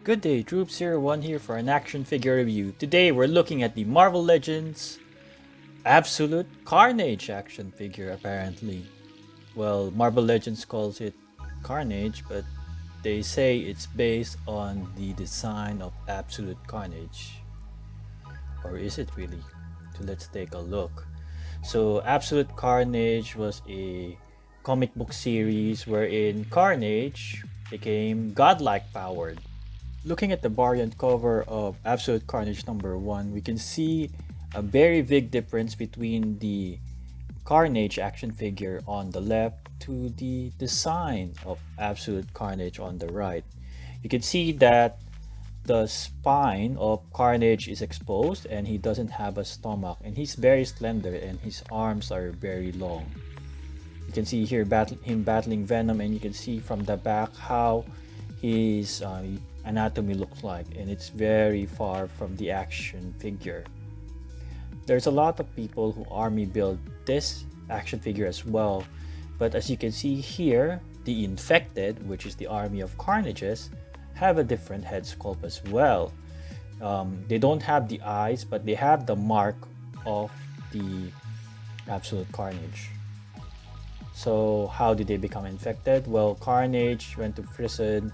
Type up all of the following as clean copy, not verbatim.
Good day, Troop01 here for an action figure review. Today we're looking at the Marvel Legends Absolute Carnage action figure apparently. Well, Marvel Legends calls it Carnage, but they say it's based on the design of Absolute Carnage. Or is it really? So let's take a look. So Absolute Carnage was a comic book series wherein Carnage became godlike powered. Looking at the variant cover of Absolute Carnage number 1, we can see a very big difference between the Carnage action figure on the left to the design of Absolute Carnage on the right. You can see that the spine of Carnage is exposed and he doesn't have a stomach, and he's very slender and his arms are very long. You can see here him battling Venom, and you can see from the back how his anatomy looks like, and it's very far from the action figure. There's a lot of people who army build this action figure as well, but as you can see here, the infected, which is the army of Carnages, have a different head sculpt as well. They don't have the eyes, but they have the mark of the Absolute Carnage. So how did they become infected? Well, Carnage went to prison,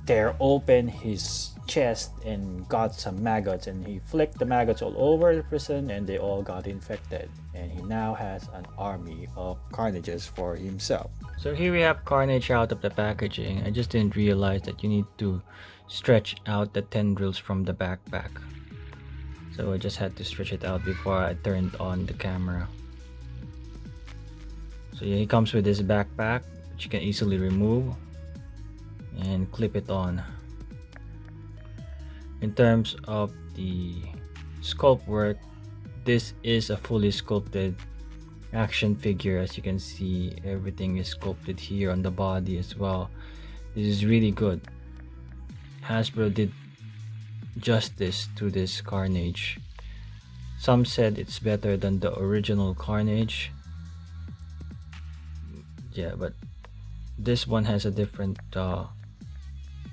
tear open his chest and got some maggots, and he flicked the maggots all over the prison and they all got infected, and he now has an army of Carnages for himself. So here we have Carnage out of the packaging. I just didn't realize that you need to stretch out the tendrils from the backpack, so I just had to stretch it out before I turned on the camera. So he comes with this backpack, which you can easily remove and clip it on. In terms of the sculpt work, this is a fully sculpted action figure. As you can see, everything is sculpted here on the body as well. This is really good. Hasbro did justice to this Carnage. Some said it's better than the original Carnage. Yeah, but this one has a different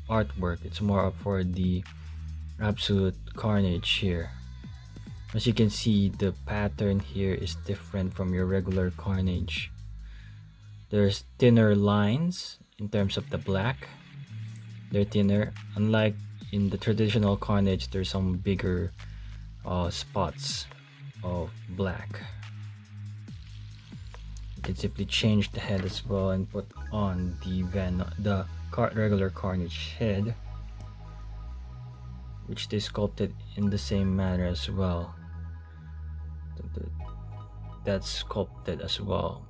artwork. It's more for the Absolute Carnage here. As you can see, the pattern here is different from your regular Carnage. There's thinner lines in terms of the black. They're thinner. Unlike in the traditional Carnage, there's some bigger spots of black. You can simply change the head as well and put on the regular Carnage head, which they sculpted in the same manner as well. That's sculpted as well,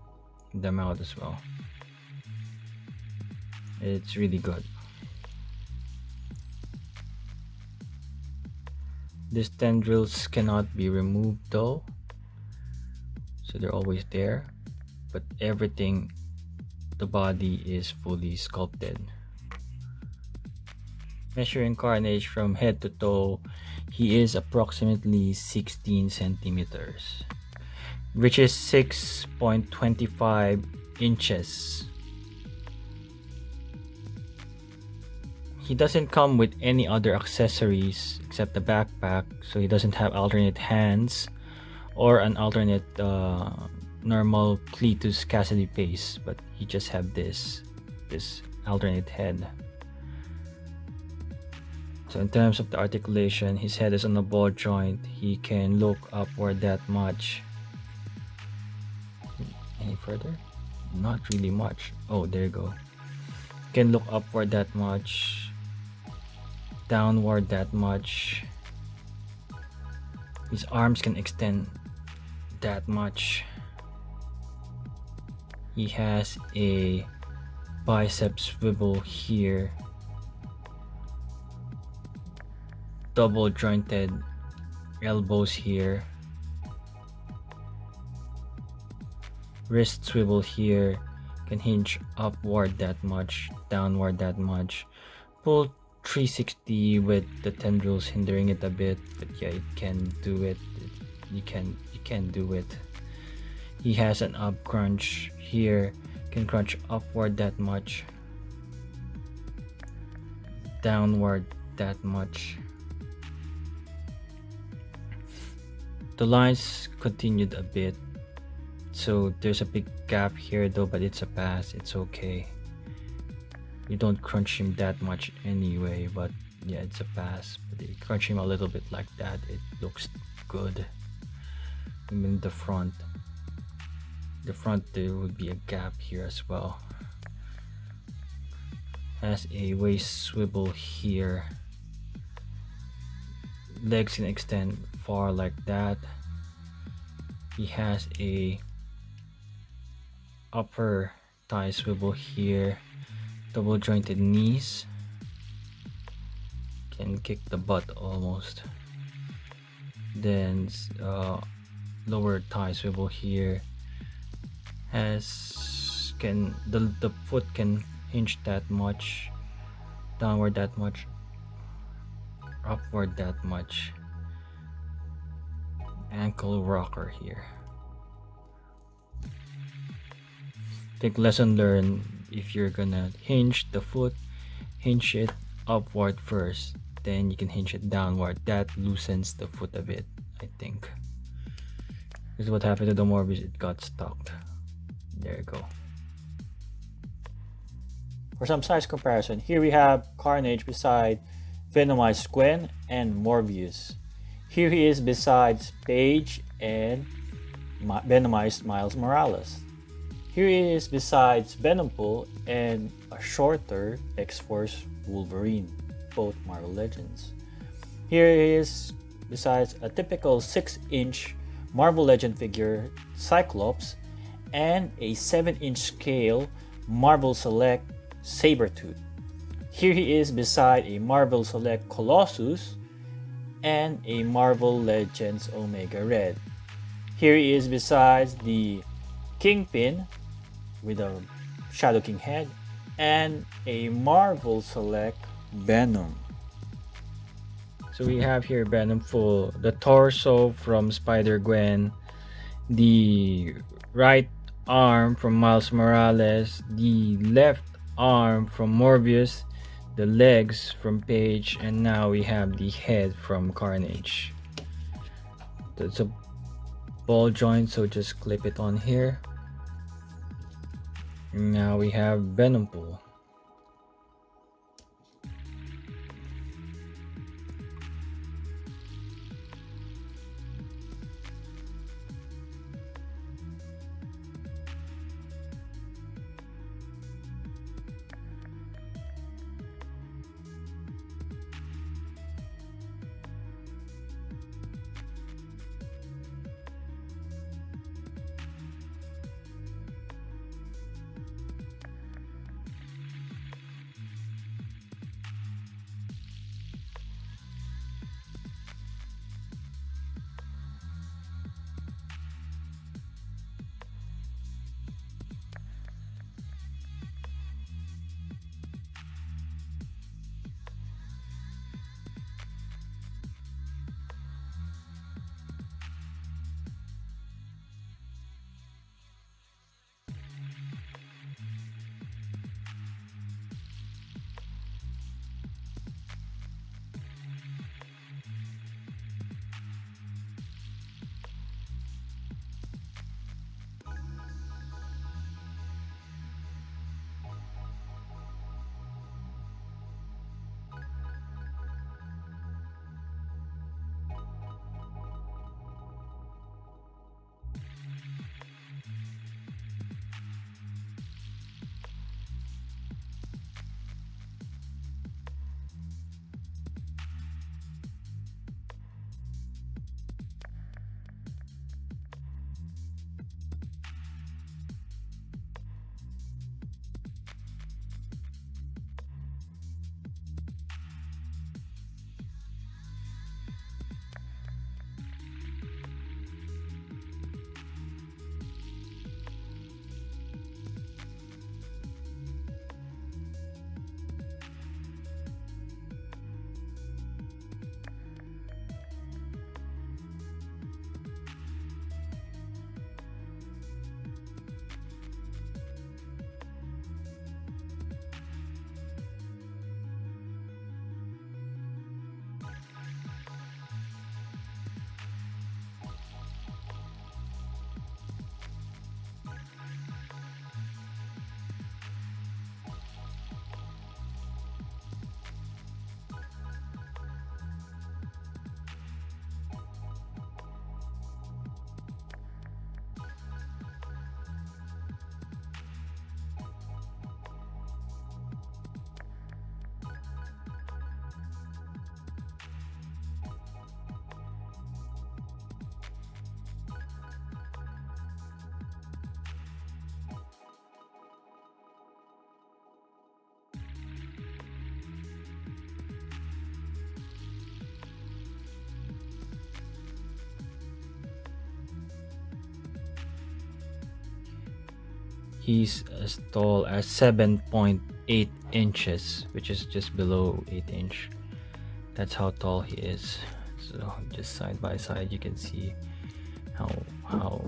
the mouth as well. It's really good. These tendrils cannot be removed though, so they're always there, but everything, the body is fully sculpted. Measuring Carnage from head to toe, he is approximately 16 centimeters, which is 6.25 inches. He doesn't come with any other accessories except the backpack, so he doesn't have alternate hands or an alternate normal Cletus Cassidy pace, but he just have this alternate head. So in terms of the articulation, his head is on a ball joint. He can look upward that much. Any further? Not really much. Oh, there you go. Can look upward that much, downward that much. His arms can extend that much. He has a bicep swivel here, double jointed elbows here, wrist swivel here, can hinge upward that much, downward that much, pull 360 with the tendrils hindering it a bit, but yeah, it can do it. You can do it. He has an up crunch here, can crunch upward that much, downward that much. The lines continued a bit, so there's a big gap here though, but it's a pass. It's okay. You don't crunch him that much anyway, but yeah, it's a pass. But you crunch him a little bit like that, it looks good. I mean the front there would be a gap here as well. Has a waist swivel here. Legs can extend far like that. He has a upper thigh swivel here. Double jointed knees. Can kick the butt almost. Then lower thigh swivel here. The foot can hinge that much, downward that much, upward that much. Ankle rocker here. Take lesson learned, if you're gonna hinge the foot, hinge it upward first, then you can hinge it downward. That loosens the foot a bit, I think. This is what happened to the Morbius, it got stuck. There you go. For some size comparison, here we have Carnage beside Venomized Gwen and Morbius. Here he is besides Paige and Venomized Miles Morales. Here he is besides Venompool and a shorter X-Force Wolverine, both Marvel Legends. Here he is besides a typical 6-inch Marvel Legend figure Cyclops and a 7-inch scale Marvel Select Sabretooth. Here he is beside a Marvel Select Colossus and a Marvel Legends Omega Red. Here he is besides the Kingpin with a Shadow King head and a Marvel Select Venom. So we have here Venompool, the torso from Spider-Gwen, the right arm from Miles Morales, the left arm from Morbius, the legs from Paige, and now we have the head from Carnage. It's a ball joint, so just clip it on here. Now we have Venompool. he's as tall as 7.8 inches, which is just below 8 inch. That's how tall he is. So just side by side, you can see how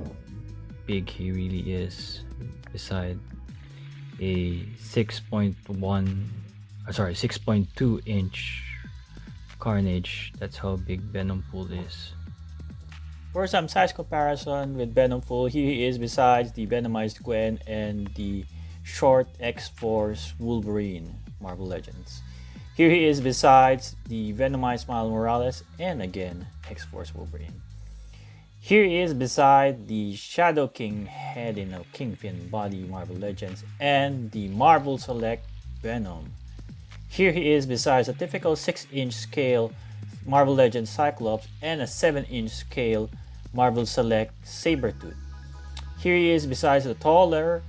big he really is beside a 6.2 inch Carnage. That's how big Venompool is. For some size comparison with Venompool, here he is besides the Venomized Gwen and the short X-Force Wolverine Marvel Legends. Here he is besides the Venomized Miles Morales and again X-Force Wolverine. Here he is beside the Shadow King head in a Kingpin body Marvel Legends and the Marvel Select Venom. Here he is besides a typical 6-inch scale Marvel Legends Cyclops and a 7-inch scale Marvel Select Sabretooth. Here he is besides the taller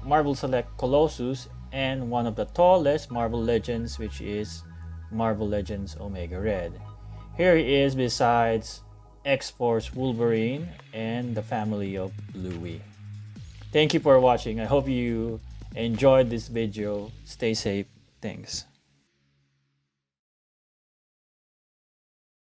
Marvel Select Colossus and one of the tallest Marvel Legends, which is Marvel Legends Omega Red. Here he is besides X-Force Wolverine and the family of Bluey. Thank you for watching. I hope you enjoyed this video. Stay safe. Thanks.